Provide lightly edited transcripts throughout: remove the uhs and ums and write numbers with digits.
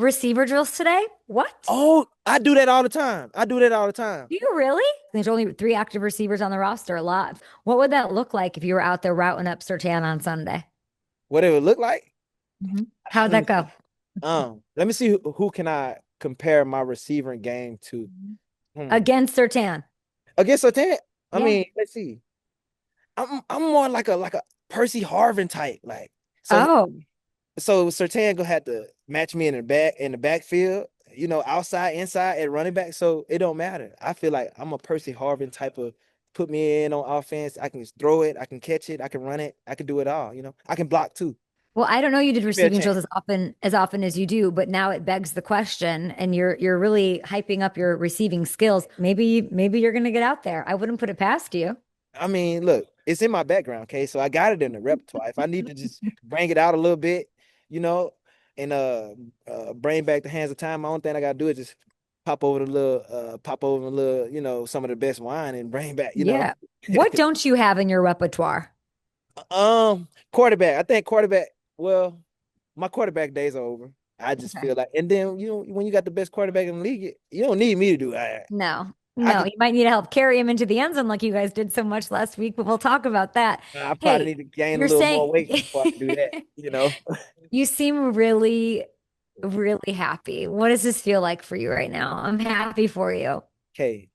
receiver drills today? What? Oh, I do that all the time. I do that all the time. Do you really? There's only three active receivers on the roster, a lot. What would that look like if you were out there routing up Sertan on Sunday? What it would look like? How'd Let that me go? see. Let me see who can I compare my receiving game to. Hmm. Against Sertan. Against a 10, I Yeah. mean, let's see. I'm more like a Percy Harvin type. Like so Oh, so Sertan gonna have to match me in the backfield, outside, inside at running back. So it don't matter. I feel like I'm a Percy Harvin type of put me in on offense. I can throw it, I can catch it, I can run it, I can do it all. I can block too. well, I don't know you did Give me a receiving drills chance. as often as you do, but now it begs the question, and you're really hyping up your receiving skills. Maybe you're gonna get out there. I wouldn't put it past you. I mean, look, it's in my background, okay? So I got it in the repertoire. If I need to just bring it out a little bit, you know, and bring back the hands of time, my only thing I gotta do is just pop over a little, some of the best wine and bring back. Yeah. What don't you have in your repertoire? Quarterback. I think quarterback, well, my quarterback days are over. I just Okay. feel like, and then when you got the best quarterback in the league, you don't need me to do it. No, I no, could you might need to help carry him into the end zone like you guys did so much last week, but we'll talk about that. I probably Hey, need to gain a you're little saying more weight before I can do that. you seem really, really happy. What does this feel like for you right now? I'm happy for you. Okay,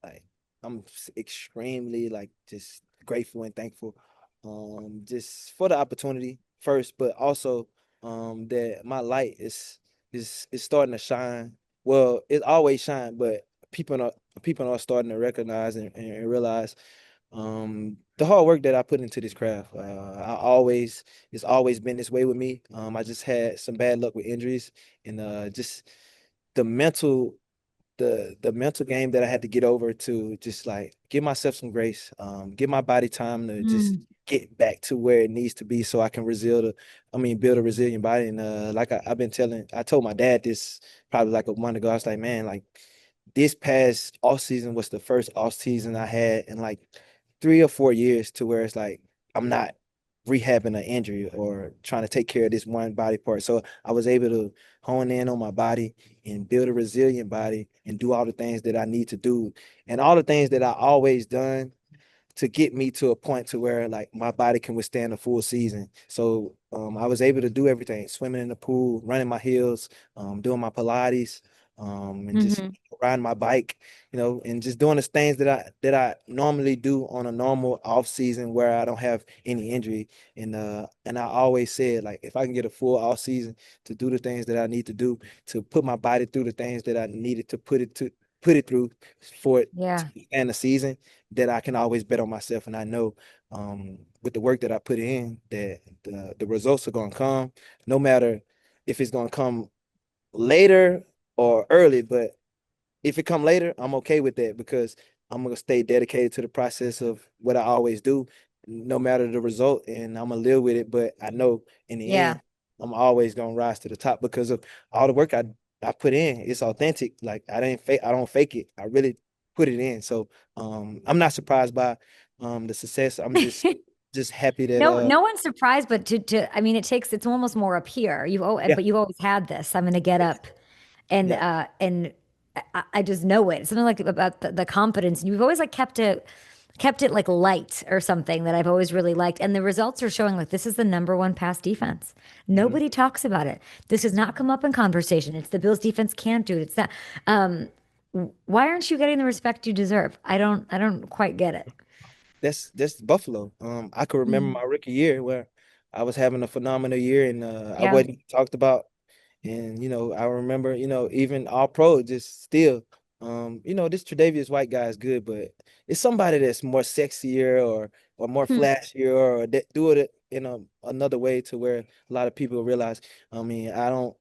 like I'm extremely like just grateful and thankful just for the opportunity first, but also that my light is starting to shine. Well, it always shine, but people are starting to recognize and realize the hard work that I put into this craft. It's always been this way with me. I just had some bad luck with injuries and just the mental the mental game that I had to get over to just like give myself some grace, give my body time to just Mm. get back to where it needs to be so I can build a resilient body. And like I told my dad this probably like a month ago. I was like, man, like this past off season was the first off season I had in like 3 or 4 years to where it's like I'm not rehabbing an injury or trying to take care of this one body part. So I was able to hone in on my body and build a resilient body and do all the things that I need to do and all the things that I always done to get me to a point to where like my body can withstand a full season. So I was able to do everything, swimming in the pool, running my hills, doing my Pilates, and just Hmm. riding my bike, and just doing the things that I normally do on a normal off season where I don't have any injury. And I always said like if I can get a full off season to do the things that I need to do to put my body through the things that I needed to put it through for it Yeah. to end the season, that I can always bet on myself. And I know with the work that I put in, that the results are going to come, no matter if it's going to come later or early. But if it come later, I'm okay with that because I'm going to stay dedicated to the process of what I always do, no matter the result. And I'm going to live with it. But I know in the Yeah. end, I'm always going to rise to the top because of all the work I put in. It's authentic. Like I don't fake it. I really put it in. So I'm not surprised by the success. I'm just happy that No, no one's surprised, but I mean, it's almost more up here. yeah, But you've always had this. I'm going to get up yeah. and I just know it. Something like about the confidence. You've always like kept it like light or something that I've always really liked. And the results are showing like this is the number one pass defense. Mhm. Nobody talks about it. This has not come up in conversation. It's the Bills defense can't do it. It's that. Why aren't you getting the respect you deserve? I don't quite get it. That's Buffalo. I could remember Mm. my rookie year where I was having a phenomenal year and I Yeah. wasn't talked about. And I remember, even all pro just still, this Tre'Davious white guy is good, but it's somebody that's more sexier or more Hmm. flashier or that do it in another way to where a lot of people realize. I mean, I don't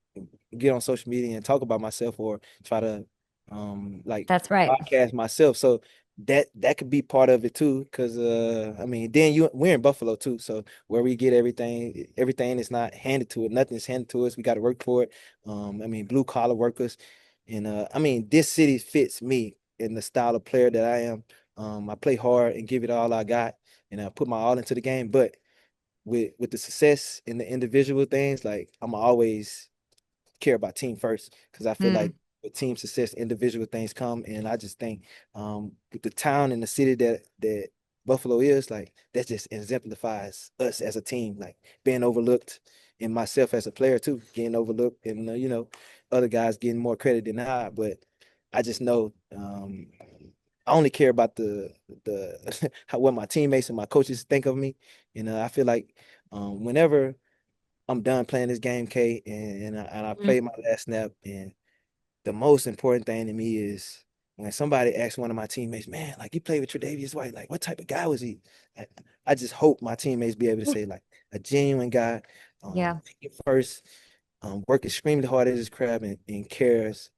get on social media and talk about myself or try to like That's right. podcast myself. So that could be part of it too, because I mean, then we're in Buffalo too, so where we get everything is not handed to it. Nothing is handed to us. We got to work for it. I mean, blue collar workers, and I mean, this city fits me in the style of player that I am. I play hard and give it all I got, and I put my all into the game. But with the success in the individual things, like I'm always care about team first because I feel like Mm, with team success, individual things come. And I just think with the town and the city that Buffalo is, like that just exemplifies us as a team, like being overlooked, and myself as a player too, getting overlooked, and other guys getting more credit than I. But I just know I only care about the how what my teammates and my coaches think of me. I feel like whenever I'm done playing this game, Kate, and I mm. play my last snap. And the most important thing to me is when somebody asks one of my teammates, man, like you played with Tre'Davious White, like what type of guy was he? I, I just hope my teammates be able to say like a genuine guy, Yeah. first, work extremely hard at his craft and cares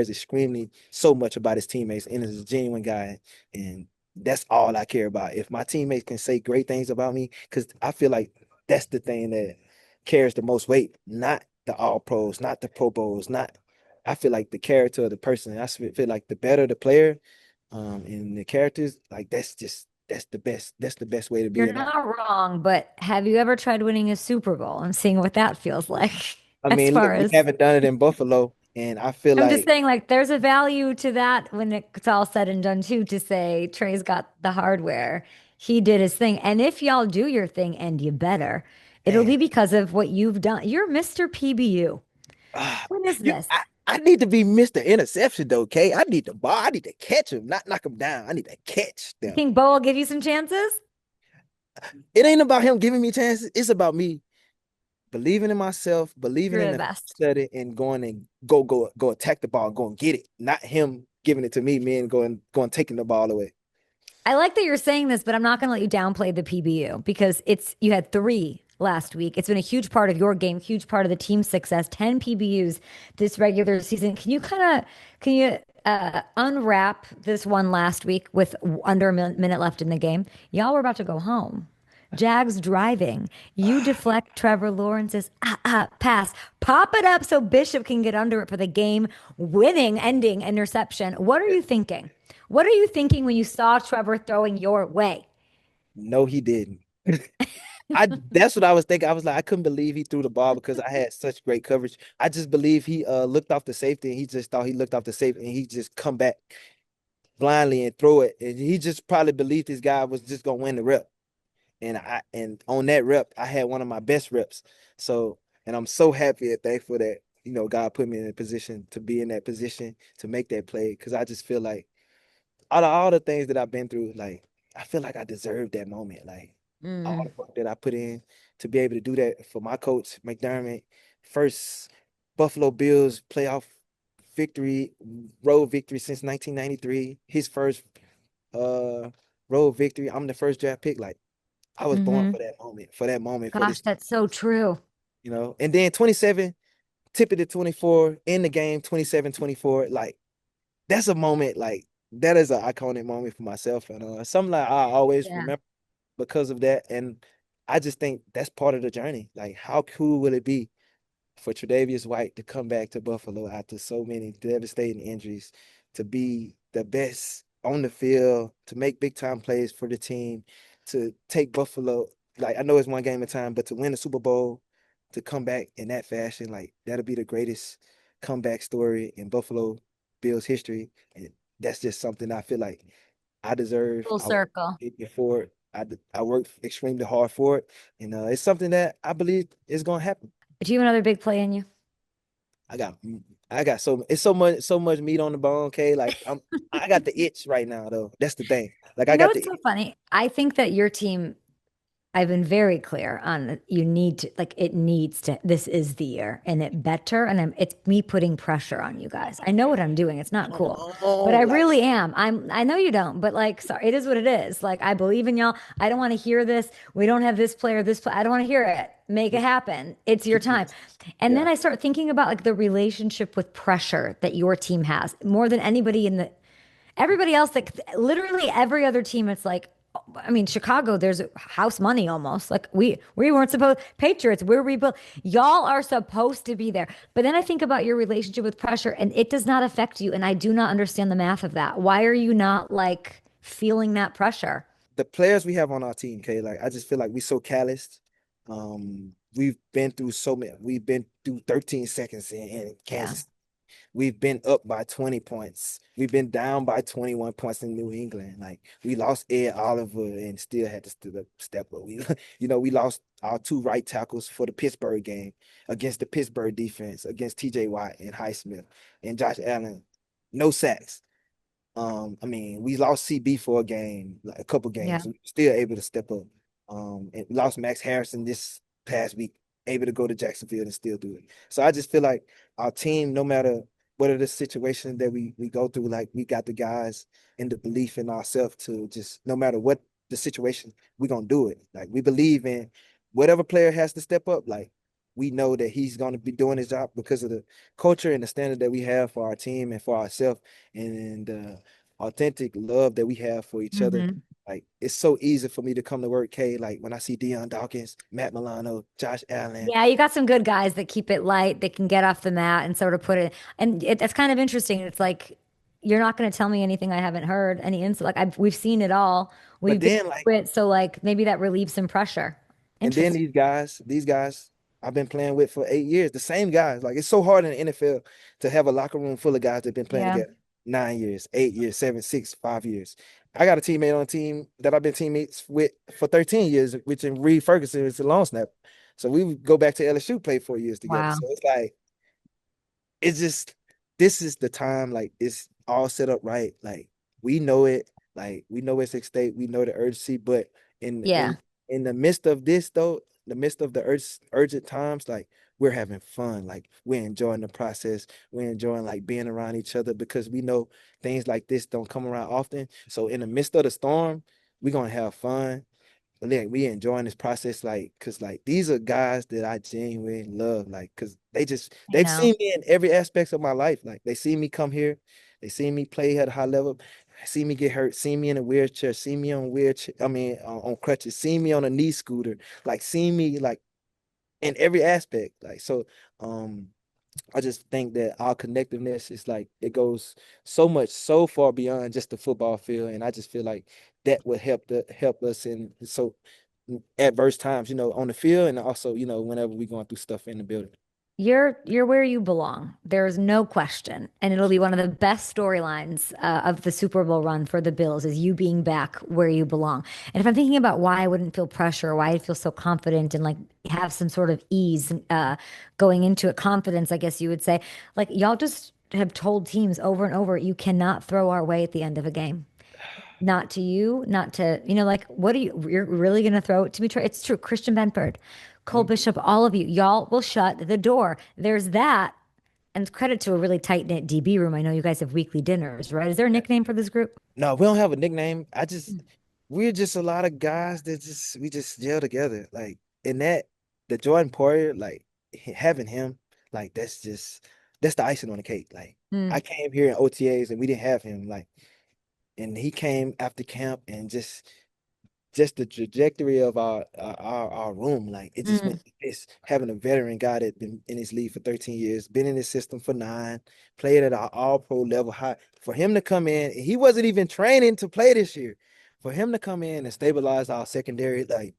extremely so much about his teammates and is a genuine guy. And that's all I care about. If my teammates can say great things about me, because I feel like that's the thing that carries the most weight, not the all pros, not the Pro Bowls, not I feel like the character of the person. Feel like the better the player, and the characters, like that's the best way to be You're in my not wrong, but have you ever tried winning a Super Bowl and seeing what that feels like? I As mean, look, far we as haven't done it in Buffalo, and I feel I'm just like, saying, like, there's a value to that when it's all said and done, too, to say Trey's got the hardware. He did his thing. And if y'all do your thing, and you better, it'll man, be because of what you've done. You're Mr. PBU. ah, When is you, this? I need to be Mr. Interception though, Kay. I need the ball. I need to catch him, not knock him down. I need to catch You them. think Bo will give you some chances? It ain't about him giving me chances. It's about me believing in myself, believing You're in the the best. study, and going and go attack the ball and go and get it. Not him giving it to me and going taking the ball away. I like that you're saying this, but I'm not going to let you downplay the PBU because you had three last week. It's been a huge part of your game, huge part of the team's success. 10 PBUs this regular season. Can you unwrap this one last week with under a minute left in the game? Y'all were about to go home. Jags driving. You deflect Trevor Lawrence's pass. Pop it up so Bishop can get under it for the game winning ending interception. What are you thinking? What are you thinking when you saw Trevor throwing your way? No, he didn't. I That's what I was thinking. I was like, I couldn't believe he threw the ball because I had such great coverage. I just believe he looked off the safety and he just thought he looked off the safety and he just come back blindly and throw it. And he just probably believed this guy was just gonna win the rep. And on that rep, I had one of my best reps. So, and I'm so happy and thankful that God put me in a position to be in that position to make that play because I just feel like out of all the things that I've been through, like I feel like I deserve that moment. Like all Mm. the work that I put in to be able to do that for my coach, McDermott, first Buffalo Bills playoff victory, road victory since 1993. His first uh road victory. I'm the first draft pick. Like I was born Hmm. for that moment, for Gosh, this, that's so true. And then 27, tip it to 24 in the game, 27-24. Like that's a moment like that is an iconic moment for myself. And something like I always Yeah. remember because of that. And I just think that's part of the journey. Like, how cool will it be for Tre'Davious White to come back to Buffalo after so many devastating injuries, to be the best on the field, to make big time plays for the team, to take Buffalo, like I know it's one game at a time, but to win the Super Bowl, to come back in that fashion, like that'll be the greatest comeback story in Buffalo Bills history. And that's just something I feel like I deserve. Full I worked circle. for it. I worked extremely hard for it. And it's something that I believe is gonna happen. Do you have another big play in you? I got I got so much meat on the bone, okay? Like I got the itch right now though. That's the thing. Like I You know got what's the so funny? I think that your team I've been very clear on you need to like it needs to this is the year and it better and it's me putting pressure on you guys. I know what I'm doing. It's not cool. But oh I like really am. I know you don't, but like sorry, it is what it is. Like I believe in y'all. I don't want to hear this. We don't have this player, this play. I don't want to hear it. Make it happen. It's your time. And then yeah. I start thinking about like the relationship with pressure that your team has more than anybody in the everybody else, like literally every other team, it's like, I mean, Chicago, there's house money almost. Like we weren't supposed Patriots, we're rebuilt. Y'all are supposed to be there. But then I think about your relationship with pressure and it does not affect you. And I do not understand the math of that. Why are you not like feeling that pressure? The players we have on our team, okay, like I just feel like we so calloused. we've been through so many. We've been through 13 seconds in Yeah. Kansas. We've been up by 20 points. We've been down by 21 points in New England. Like we lost Ed Oliver and still had to step up. We, we lost our two right tackles for the Pittsburgh game against the Pittsburgh defense, against TJ Watt and Highsmith and Josh Allen. No sacks. I mean, we lost CB for a game, like a couple Yeah. games. We were still able to step up. And we lost Max Harrison this past week, able to go to Jacksonville and still do it. So I just feel like our team, no matter what are the situations that we go through, like we got the guys and the belief in ourselves to just no matter what the situation, we're gonna do it. Like we believe in whatever player has to step up, like we know that he's gonna be doing his job because of the culture and the standard that we have for our team and for ourselves and authentic love that we have for each other. Hmm. Like it's so easy for me to come to work, K. Like when I see Deion Dawkins, Matt Milano, Josh Allen. Yeah, you got some good guys that keep it light. They can get off the mat and sort of put it. And that's kind of interesting. It's like you're not going to tell me anything I haven't heard. Any insight? Like we've seen it all. But We've been then like through it, so like maybe that relieves some pressure. and then Interesting. these guys I've been playing with for 8 years, the same guys. Like it's so hard in the NFL to have a locker room full of guys that have been playing Yeah. together 9 years, 8 years, 7, 6, 5 years. I got a teammate on a team that I've been teammates with for 13 years, which in Reed Ferguson is a long snap. So we would go back to LSU, play 4 years together. Wow. So it's like it's just this is the time, like it's all set up right. Like we know it, like we know it's at stake, we know the urgency, but in Yeah. in in the midst of this though, the midst of the urgent times, like we're having fun, like we're enjoying the process, we're enjoying like being around each other because we know things like this don't come around often. So in the midst of the storm, we're gonna have fun. Like we enjoying this process, like, cause like these are guys that I genuinely love, like, cause I they've know. seen me in every aspect of my life. Like they see me come here, they see me play at a high level, see me get hurt, see me in a wheelchair, see me on wheelchair, I mean on crutches, see me on a knee scooter, like see me like in every aspect. Like so, um, I just think that our connectiveness is like it goes so much so far beyond just the football field, and I just feel like that would help us in so adverse times, on the field, and also whenever we're going through stuff in the building. You're where you belong. There's no question, and it'll be one of the best storylines of the Super Bowl run for the Bills is you being back where you belong. And if I'm thinking about why I wouldn't feel pressure, why I'd feel so confident and like have some sort of ease going into it, confidence, I guess you would say, like y'all just have told teams over and over, you cannot throw our way at the end of a game. Not to you, not to, like, what are you're really going to throw it to me? It's true. Christian Benford, Cole Mhm. Bishop, all of you, y'all will shut the door. There's that. And credit to a really tight-knit DB room. I know you guys have weekly dinners, right? Is there a nickname for this group? No, we don't have a nickname. We're just a lot of guys that we just gel together. Like in that, the Jordan Poirier, like having him, like that's the icing on the cake. Like I Mm, came here in OTAs and we didn't have him. Like and he came after camp and just the trajectory of our room, like it just went mm, like this. Having a veteran guy that been in his league for 13 years, been in his system for 9, played at our all pro level high. For him to come in, he wasn't even training to play this year. For him to come in and stabilize our secondary, like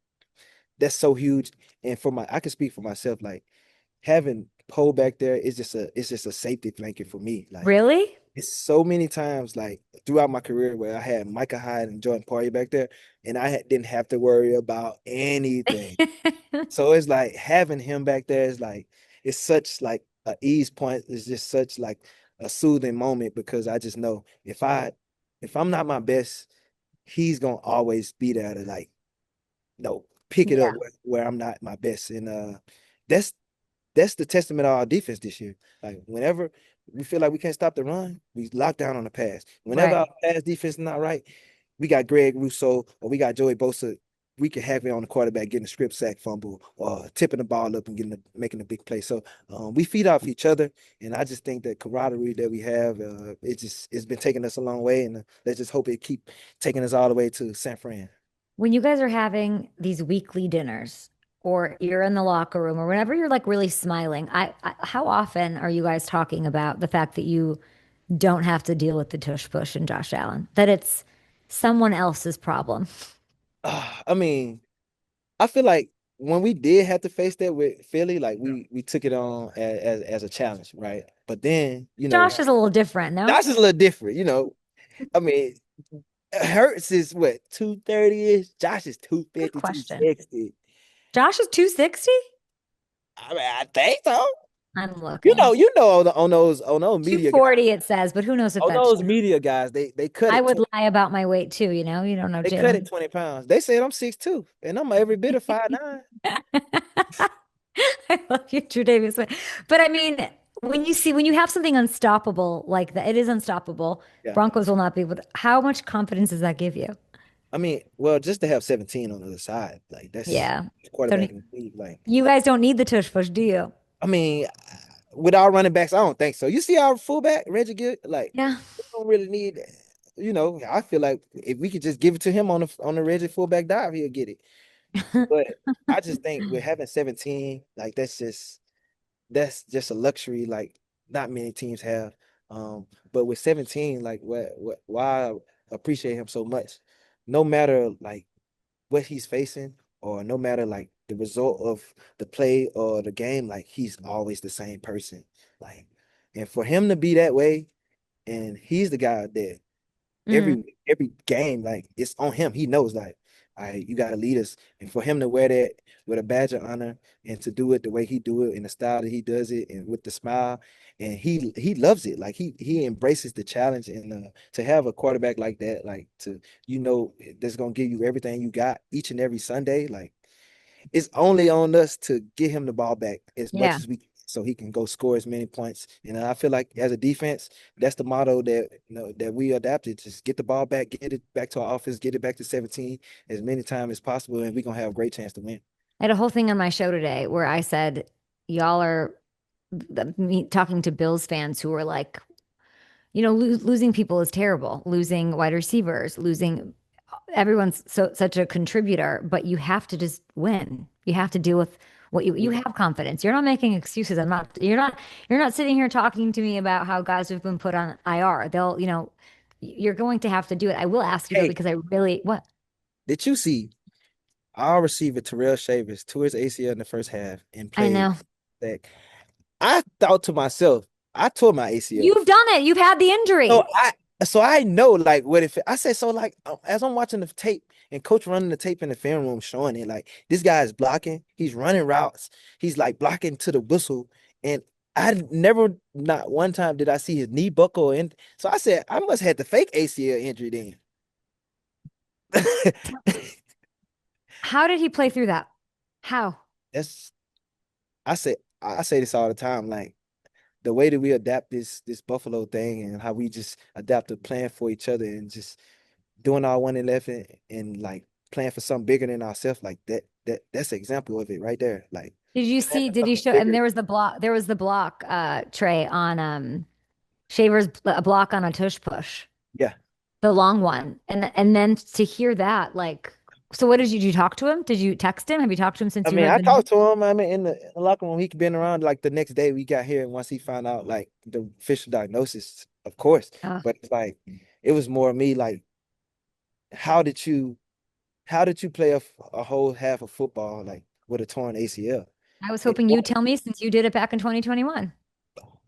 that's so huge. And I can speak for myself, like having Poe back there is just a safety blanket for me. Like really? it's so many times, like throughout my career, where I had Micah Hyde and Jordan Poyer back there, and didn't have to worry about anything. So it's like having him back there is like it's such like a ease point. It's just such like a soothing moment because I just know if I'm not my best, he's gonna always be there to like pick it up Yeah, where I'm not my best, and that's that's the testament of our defense this year. Like whenever we feel like we can't stop the run, we lock down on the pass. Whenever our right. pass defense is not right, we got Greg Rousseau or we got Joey Bosa. We can have it on the quarterback getting a strip sack fumble or tipping the ball up and making a big play. So we feed off each other, and I just think that camaraderie that we have, it's been taking us a long way, and let's just hope it keep taking us all the way to San Fran. When you guys are having these weekly dinners or you're in the locker room or whenever you're like really smiling, how often are you guys talking about the fact that you don't have to deal with the tush push and Josh Allen, that it's someone else's problem? I mean, I feel like when we did have to face that with Philly, like we took it on as a challenge, right? But then, Josh is a little different, no? Josh is a little different, I mean, Hurts is what, 230-ish? Josh is Good 250, question. 260. Josh is 260? I mean, I think so. I'm looking. On those media guys, 240 it says, but who knows if on that's those true. media guys, they cut I it would lie about my weight too, you know? You don't know they cut Jalen. it 20 pounds. They said I'm 6'2", and I'm every bit of 5'9". I love you, Tre'Davious. But I mean, when you have something unstoppable like that, it is unstoppable. Yeah. Broncos will not be able to. How much confidence does that give you? I mean, well, just to have 17 on the other side, like that's Yeah. quarterback Don't in the league. Like, you guys don't need the tush push, do you? I mean, with our running backs, I don't think so. You see our fullback, Reggie Good, like Yeah. we don't really need, I feel like if we could just give it to him on the Reggie fullback dive, he'll get it. But I just think with having 17, like that's just a luxury like not many teams have. But with 17, like why I appreciate him so much, no matter like what he's facing, or no matter like the result of the play or the game, like he's always the same person. Like, and for him to be that way, and he's the guy that Mm. every game, like it's on him. He knows like, all right, you gotta lead us. And for him to wear that with a badge of honor and to do it the way he do it in the style that he does it and with the smile, and he loves it. Like he embraces the challenge, and to have a quarterback like that, like that's gonna give you everything you got each and every Sunday, like it's only on us to get him the ball back as much Yeah. as we can so he can go score as many points. And I feel like as a defense, that's the motto that we adapted. Just get the ball back, get it back to our offense, get it back to 17 as many times as possible, and we're gonna have a great chance to win. I had a whole thing on my show today where I said, y'all are me talking to Bills fans who were like, losing people is terrible. Losing wide receivers, losing everyone's such a contributor, but you have to just win. You have to deal with what you Mhm. have confidence. You're not making excuses. You're not sitting here talking to me about how guys have been put on IR. You're going to have to do it. I will ask you though, Hey, because I really what? did you see our receiver Tyrell Shavers tore his ACL in the first half and I played know. that? I thought to myself, I tore my ACL. You've done it. You've had the So injury. I know like what if I said so like as I'm watching the tape and coach running the tape in the film room showing it like this guy is blocking, he's running routes, he's like blocking to the whistle, and I never not one time did I see his knee buckle, and so I said I must have the fake ACL injury then. How did he play through that? How? That's I say this all the time, like the way that we adapt this Buffalo thing and how we just adapt to playing for each other and just doing our 1-11 and like playing for something bigger than ourselves, like that's an example of it right there. Like Did you playing see? for Did he something show? And bigger. there was the block, Trey on Shaver's a block on a tush push, Yeah. the long one, and then to hear that, like, so what did you talk to him? Did you text him? Have you talked to him I since you mean, heard I the news? talked to him. I mean, in the locker room, he been around like the next day we got here, and once he found out like the official diagnosis, of course. Oh, But it's like it was more me like, how did you how did you play a whole half of football like with a torn ACL? I was And hoping you'd tell me since you did it back in 2021.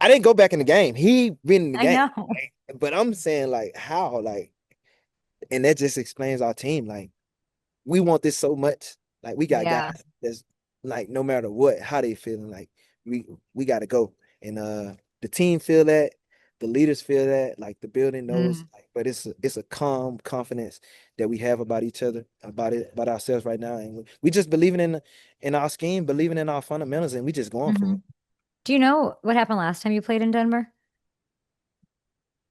I didn't go back in the game. He been in the I game. know. But I'm saying like how like, and that just explains our team. Like we want this so much. Like we got guys Yeah. that's like no matter what, how they feeling, like we we gotta go. And the team feel that, the leaders feel that, like the building knows, Mm. like, but it's a calm confidence that we have about each other, about ourselves right now. And we just believing in our scheme, believing in our fundamentals, and we just going for Mhm. it. Do you know what happened last time you played in Denver?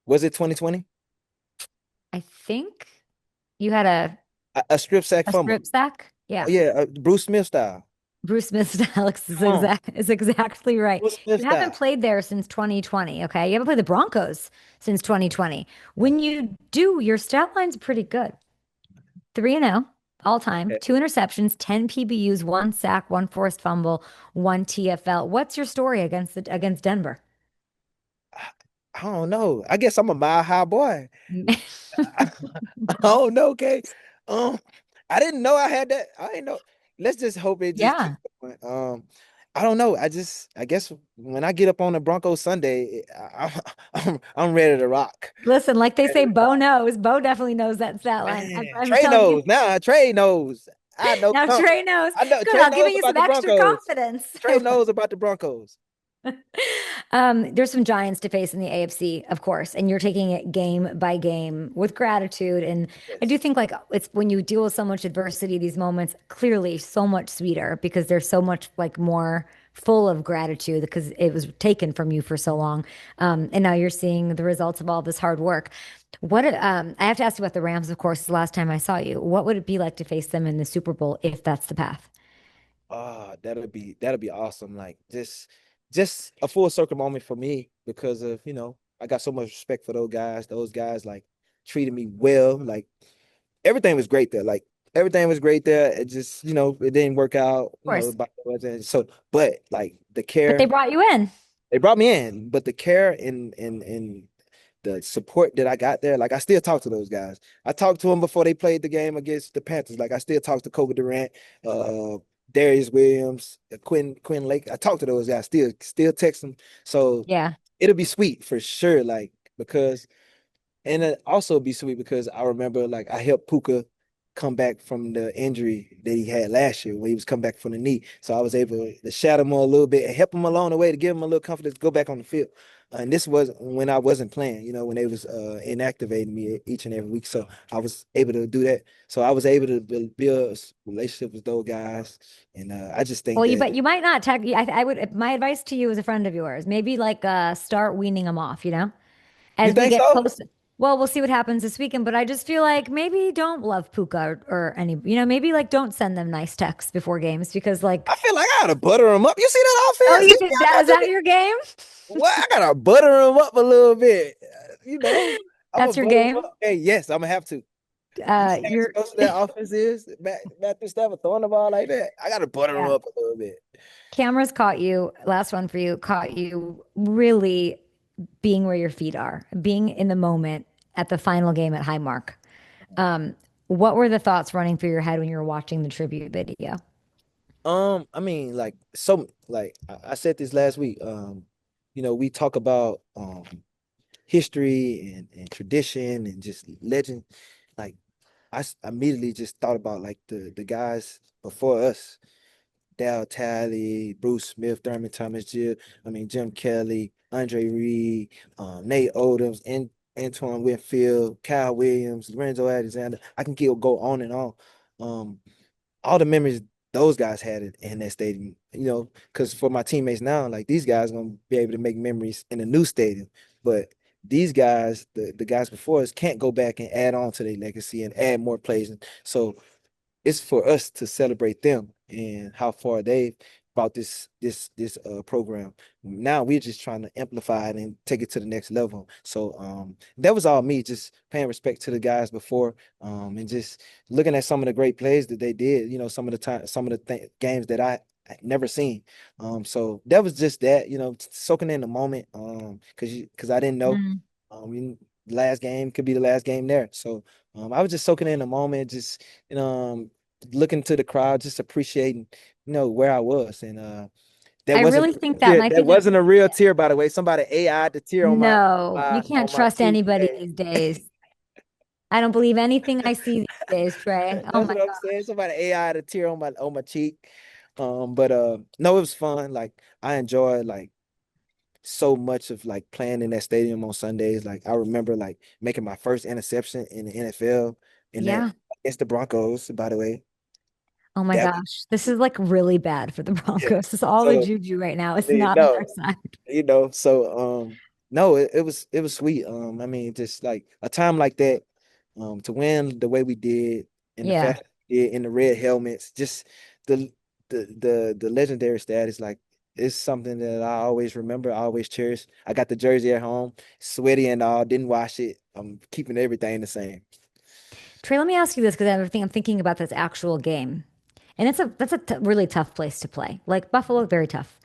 Was it 2020? I think you had A strip sack a fumble. strip sack. Oh, Yeah. yeah, Bruce Smith style. Bruce Smith's Alex Come on, is exactly right. Bruce Smith You haven't style. played there since 2020, okay? You haven't played the Broncos since 2020. When you do, your stat line's pretty good. 3-0 all time, Yeah. two interceptions, 10 PBUs, one sack, one forced fumble, one TFL. What's your story against Denver? I, I don't know. I guess I'm a mile high boy. I don't know, okay. Um, I didn't know I had that. I didn't know. let's just hope it just keeps Yeah. going. I don't know. I guess when I get up on the Broncos Sunday, I'm ready to rock. Listen, like they Ready say, to Bo rock. knows. Bo definitely knows that stat line. Man, I'm Trey telling you knows. Now Trey knows. I know now, something. Trey knows. I know Good. Trey I'll give knows you about some the extra Broncos. confidence. Trey knows about the Broncos. There's some giants to face in the AFC, of course, and you're taking it game by game with gratitude. And I do Yes. think like it's when you deal with so much adversity, these moments clearly so much sweeter because they're so much like more full of gratitude because it was taken from you for so long. And now you're seeing the results of all this hard work. I have to ask you about the Rams, of course, the last time I saw you. What would it be like to face them in the Super Bowl if that's the path? That'll be awesome. Like just a full circle moment for me because of, I got so much respect for those guys. Those guys like treated me well. Like everything was great there. Like everything was great there. It just, it didn't work out, Of course. but like the But they care, brought you in. they brought me in, but the care and the support that I got there, like I still talk to those guys. I talked to them before they played the game against the Panthers. Like I still talk to Kobe Durant, uh, Darius Williams, Quinn Lake. I talk to those guys. Still text them. So Yeah. it'll be sweet for sure. Like because and it also be sweet because I remember like I helped Puka come back from the injury that he had last year when he was coming back from the knee. So I was able to shadow him a little bit and help him along the way to give him a little confidence to go back on the field. And this was when I wasn't playing, when they was inactivating me each and every week. So I was able to do that. So I was able to build a relationship with those guys. And I just think Well, you that but you might not tech. I would. My advice to you as a friend of yours, maybe like start weaning them off. you As we think get so? close. Well, we'll see what happens this weekend. But I just feel like maybe don't love Puka or any. Maybe like don't send them nice texts before games because I like, feel like I gotta butter him up. You see that oh, offense? you You did see that? how Is that your game? What? I gotta butter him up a little bit. You know, I'm gonna That's your butter him game. up. Hey, yes, I'm gonna have to. You see how You're. explosive that offense is? Matthew Stafford throwing the ball like that. I gotta butter him Yeah. up a little bit. Cameras caught you. Last one for you. Caught you really being where your feet are, being in the moment at the final game at Highmark. Um, what were the thoughts running through your head when you were watching the tribute video? I mean, like I said this last week. We talk about history and tradition and just legend. Like immediately just thought about like the guys before us. Dal Talley, Bruce Smith, Thurman Thomas, Jim Kelly, Andre Reed, Nate Odoms, and Antoine Winfield, Kyle Williams, Lorenzo Alexander. I can go on and on. Um, all the memories those guys had in that stadium, because for my teammates now, like these guys gonna be able to make memories in a new stadium. But these guys, the guys before us, can't go back and add on to their legacy and add more plays. And so it's for us to celebrate them and how far they brought this program. Now we're just trying to amplify it and take it to the next level. So that was all me, just paying respect to the guys before, and just looking at some of the great plays that they did. Some of the time, some of the games that I never seen. So that was just that. Soaking in the moment. Because I didn't know. Mm. Last game could be the last game there. So I was just soaking in the moment, just looking to the crowd, just appreciating, where I was. And that I wasn't really a think that tear. might be That the wasn't a real tear, by the way. Somebody AI'd the tear on my no, you my can't on my trust cheek. anybody Hey, these days. I don't believe anything I see these days, Trey. Oh that's my what I'm saying. Somebody AI'd a tear on my cheek. But no, it was fun. Like I enjoyed like so much of like playing in that stadium on Sundays. Like I remember like making my first interception in the NFL in that yeah. against the Broncos, by the way. Oh my That gosh. This is like really bad for the yeah. Broncos. It's all the So juju right now. It's you not on our know, side. no, it was sweet. Just like a time like that, to win the way we did and the Yeah. fact we did in the red helmets, just the the legendary status, like it's something that I always remember, I always cherish. I got the jersey at home, sweaty and all, didn't wash it. I'm keeping everything the same. Trey, let me ask you this because I'm thinking about this actual game. And that's a really tough place to play. Like Buffalo, very tough.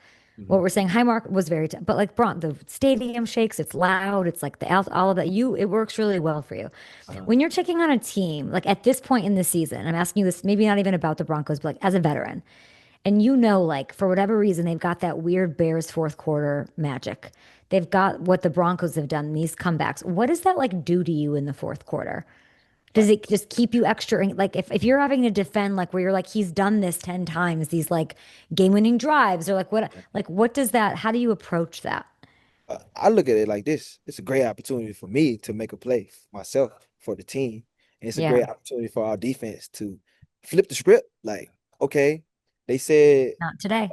What Mhm. we're saying, Highmark was very, but like the stadium shakes, it's loud, it's like all of that. It works really well for you. Uh, When you're taking on a team, like at this point in the season, I'm asking you this, maybe not even about the Broncos, but like as a veteran, and like for whatever reason, they've got that weird Bears fourth quarter magic. They've got what the Broncos have done, these comebacks. What does that like do to you in the fourth quarter? Does like it just keep you extra? Like if you're having to defend, like where you're like, he's done this 10 times, these like game winning drives, or like what does that, how do you approach that? I look at it like this. It's a great opportunity for me to make a play for myself, for the team. And it's a Yeah, great opportunity for our defense to flip the script. Like, okay, they said, not today.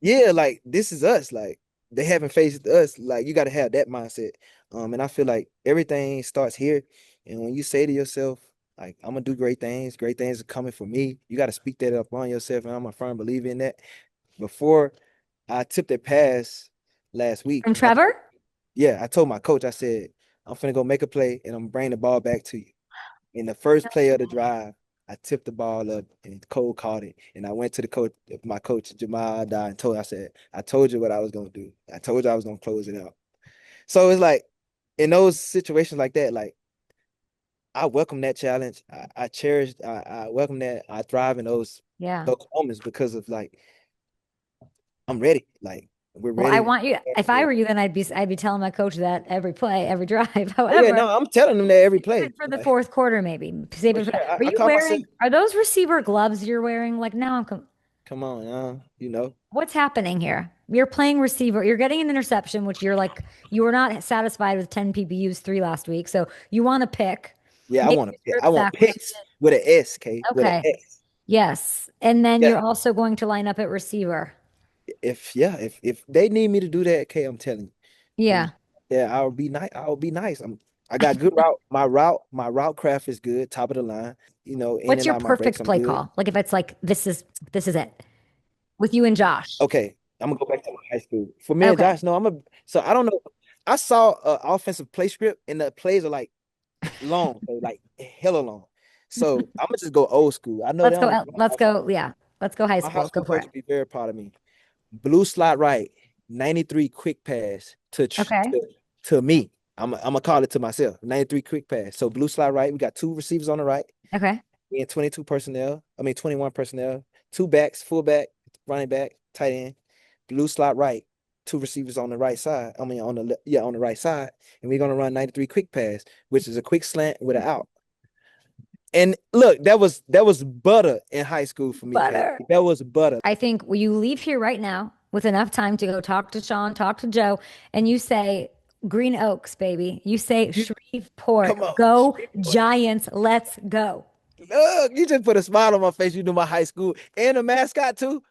yeah, like this is us. Like they haven't faced us. Like you got to have that mindset. And I feel like everything starts here. And when you say to yourself, like, I'm gonna do great things are coming for me, you got to speak that up on yourself. And I'm a firm believer in that. Before I tipped that pass last week, From Trevor? yeah, I told my coach, I said, I'm finna go make a play and I'm gonna bring the ball back to you. In the first play of the drive, I tipped the ball up and Cole caught it. And I went to my coach, Jamal Adai, and I said, I told you what I was gonna do. I told you I was gonna close it out. So it's like in those situations like that, like I welcome that challenge. I cherish, I welcome that. I thrive in Yeah. those moments because of like I'm ready. Like we're Well, I ready. want you, if I were you, then I'd be telling my coach that every play, every drive. Oh yeah, However, no, I'm telling them that every save it play. for the Like fourth quarter, maybe. Save for it for, sure. are I you call myself, are those receiver gloves you're wearing? Like now come on, you know. what's happening here? You're playing receiver. You're getting an interception, which you're like, you were not satisfied with 10 PBUs, three last week. So you want to pick. Yeah, Maybe the I strip want sack, which you picks with an S, K, did. with an Okay. S. Yes. And then Yeah. you're also going to line up at receiver. If they need me to do that, K, I'm telling you. And Yeah. yeah, I'll be nice. I got good route. My route craft is good, top of the line. In What's and your out my breaks, perfect I'm play good. call? Like if it's like, this is it with you and Josh. Okay, I'm gonna go back to my high school. For me and Okay. Josh, no, so I don't know. I saw an offensive play script and the plays are like long, like hella long. So I'm gonna just go old school. I know they Let's go. don't. Let's go. Yeah. Let's go high My high school. school Go for coach it. would be very proud of me. Blue slot right, 93 quick pass Okay. to me. I'm gonna call it to myself. 93 quick pass. So blue slot right. We got two receivers on the right. Okay. We in 22 personnel. I mean 21 personnel. Two backs, fullback, running back, tight end. Blue slot right. Two receivers on the right side. I mean on the right side. And we're gonna run 93 quick pass, which is a quick slant with an out. And look, that was butter in high school for me, Kate. Butter. That was butter. I think you leave here right now with enough time to go talk to Sean, talk to Joe, and you say Green Oaks, baby. You say You Shreveport. come on. Go Giants. Let's go. Look, you just put a smile on my face. You knew my high school and a mascot too.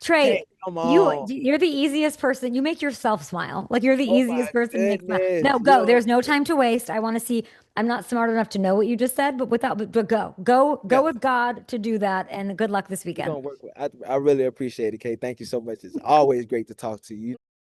Trey, Hey, come on. you're the easiest person. You make yourself smile. Like you're the Oh my easiest person to make smile. goodness. No, go. Yo. There's no time to waste. I want to see. I'm not smart enough to know what you just said, but go. Go Yeah, with God to do that. And good luck this we're weekend. gonna work with I really appreciate it, Kate. Thank you so much. It's always great to talk to you.